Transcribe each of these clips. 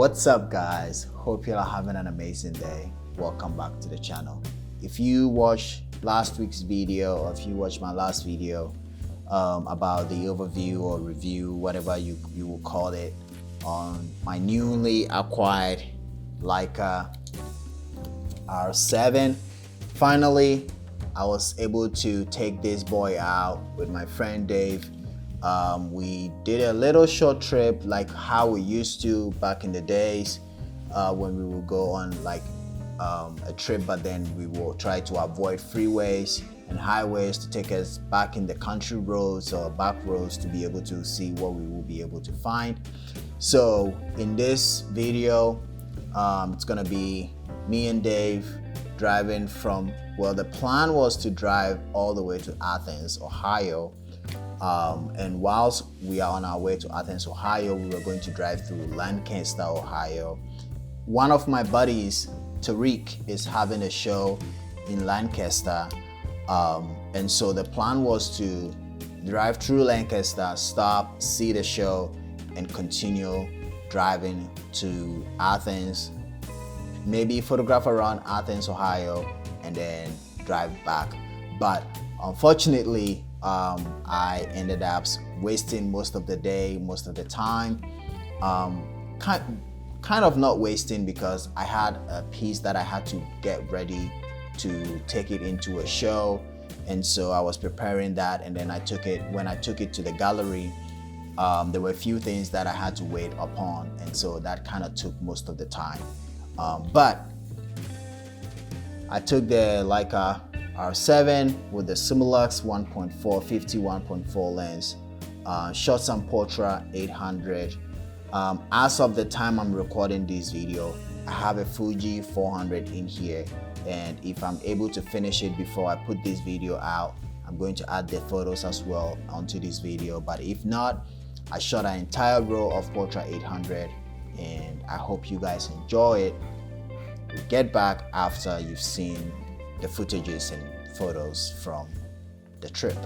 What's up, guys? Hope you're having an amazing day. Welcome back to the channel. If you watched last week's video, or if you watched my last video about the overview or review, whatever you will call it, on my newly acquired Leica R7, finally I was able to take this boy out with my friend Dave. We did a little short trip like how we used to back in the days when we would go on like a trip, but then we will try to avoid freeways and highways to take us back in the country roads or back roads to be able to see what we will be able to find. So in this video, it's gonna be me and Dave driving from, well, the plan was to drive all the way to Athens, Ohio. And whilst we are on our way to Athens, Ohio, we were going to drive through Lancaster, Ohio. One of my buddies, Tariq, is having a show in Lancaster. And so the plan was to drive through Lancaster, stop, see the show, and continue driving to Athens, maybe photograph around Athens, Ohio, and then drive back. But unfortunately, I ended up wasting most of the day, most of the time. Kind of not wasting, because I had a piece that I had to get ready to take it into a show, and so I was preparing that, and then when I took it to the gallery, there were a few things that I had to wait upon, and so that kind of took most of the time. But I took the Leica R7 with the Simulux 1.4 50 1.4 lens, shot some Portra 800. As of the time I'm recording this video, I have a Fuji 400 in here, and if I'm able to finish it before I put this video out, I'm going to add the photos as well onto this video. But if not, I shot an entire row of Portra 800, and I hope you guys enjoy it. We'll get back after you've seen the footages and photos from the trip.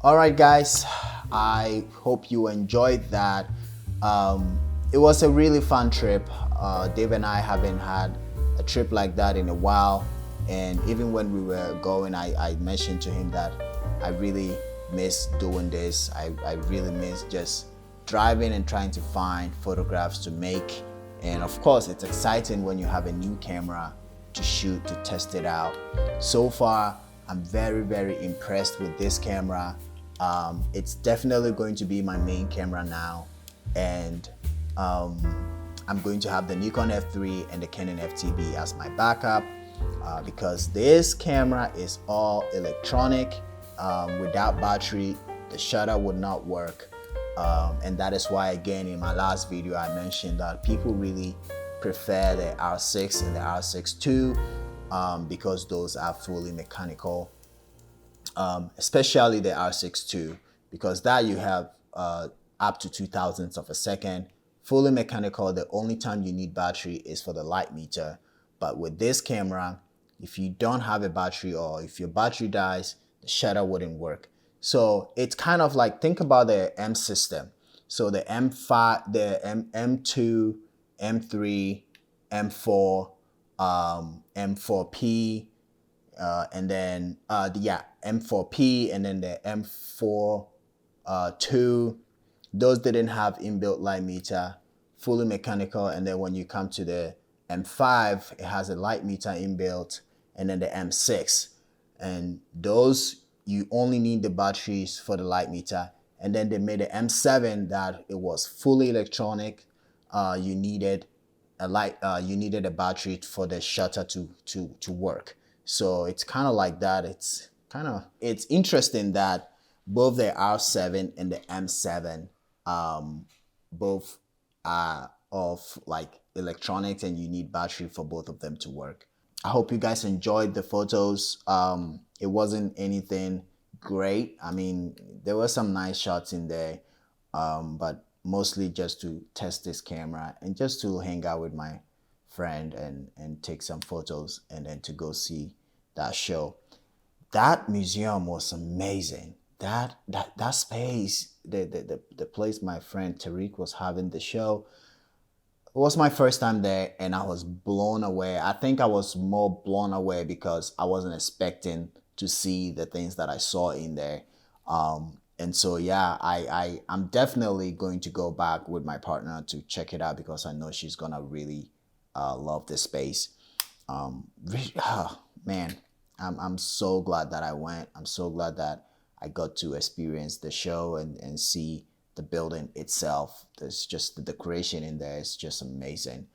All right, guys, I hope you enjoyed that. It was a really fun trip. Dave and I haven't had a trip like that in a while, and even when we were going, I mentioned to him that I really miss doing this. I really miss just driving and trying to find photographs to make. And of course, it's exciting when you have a new camera to shoot, to test it out. So far, I'm very impressed with this camera. It's definitely going to be my main camera now, and I'm going to have the Nikon F3 and the Canon FTB as my backup, because this camera is all electronic. Without battery, the shutter would not work, and that is why, again, in my last video I mentioned that people really prefer the R6 and the R6 II, because those are fully mechanical. Especially the R6 II, because that you have up to 0.002 of a second. Fully mechanical, the only time you need battery is for the light meter. But with this camera, if you don't have a battery, or if your battery dies, the shutter wouldn't work. So it's kind of like, think about the M system. So the M5, the M2, M3, M4, M4P, and then M4P, and then the M4 II. Those didn't have inbuilt light meter, fully mechanical. And then when you come to the M5, it has a light meter inbuilt, and then the M6, and those you only need the batteries for the light meter. And then they made the M7 that it was fully electronic. You needed a battery for the shutter to work. So it's kind of like that. It's interesting that both the R7 and the M7, both are of like electronics, and you need battery for both of them to work. I hope you guys enjoyed the photos. It wasn't anything great. I mean, there were some nice shots in there, but mostly just to test this camera and just to hang out with my friend and take some photos, and then to go see that show. That museum was amazing. That space, the place my friend Tariq was having the show, it was my first time there, and I was blown away. I think I was more blown away because I wasn't expecting to see the things that I saw in there. And so yeah, I'm definitely going to go back with my partner to check it out, because I know she's gonna really love this space. Man, I'm so glad that I went. I'm so glad that I got to experience the show and see the building itself. There's just the decoration in there is just amazing.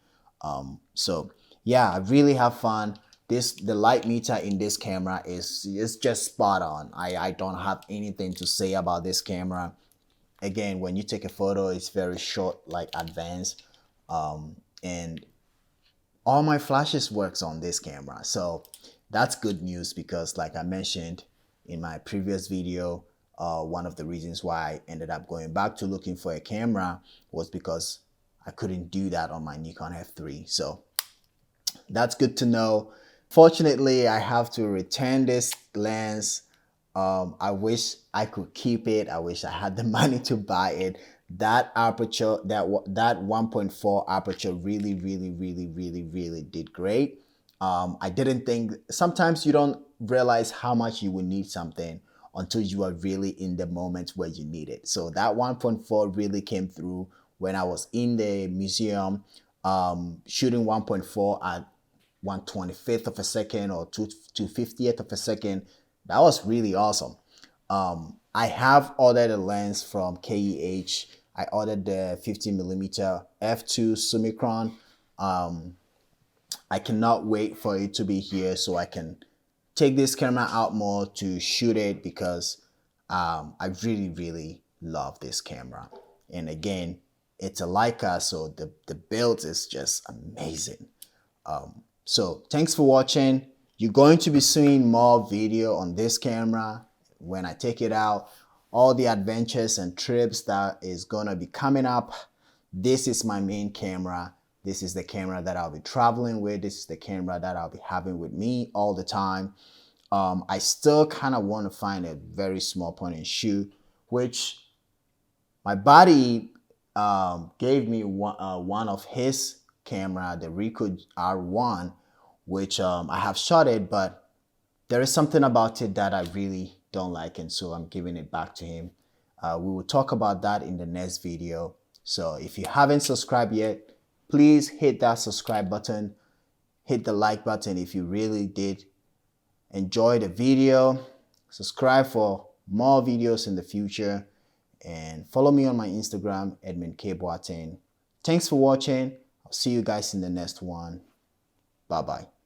So yeah, I really have fun. The light meter in this camera is just spot on. I don't have anything to say about this camera. Again, when you take a photo, it's very short, like advanced, and all my flashes works on this camera. So that's good news, because like I mentioned in my previous video, one of the reasons why I ended up going back to looking for a camera was because I couldn't do that on my Nikon F3. So that's good to know. Fortunately, I have to return this lens. I wish I could keep it. I wish I had the money to buy it. That aperture, that 1.4 aperture really did great. I didn't think, sometimes you don't realize how much you would need something until you are really in the moment where you need it. So that 1.4 really came through when I was in the museum, shooting 1.4 at 1/25th of a second or 2/50th of a second. That was really awesome. I have ordered a lens from KEH. I ordered the 50mm f2 Summicron. I cannot wait for it to be here so I can take this camera out more to shoot it, because I really love this camera. And again, it's a Leica, so the build is just amazing. So thanks for watching. You're going to be seeing more video on this camera when I take it out, all the adventures and trips that is gonna be coming up. This is my main camera. This is the camera that I'll be traveling with. This is the camera that I'll be having with me all the time. I still kind of want to find a very small point and shoot, which my buddy gave me one of his camera, the Ricoh R1, which I have shot it, but there is something about it that I really don't like, and so I'm giving it back to him. We will talk about that in the next video. So if you haven't subscribed yet, please hit that subscribe button, hit the like button if you really did enjoy the video, subscribe for more videos in the future, and follow me on my Instagram, Edmund K. Boateng. Thanks for watching. I'll see you guys in the next one. Bye bye.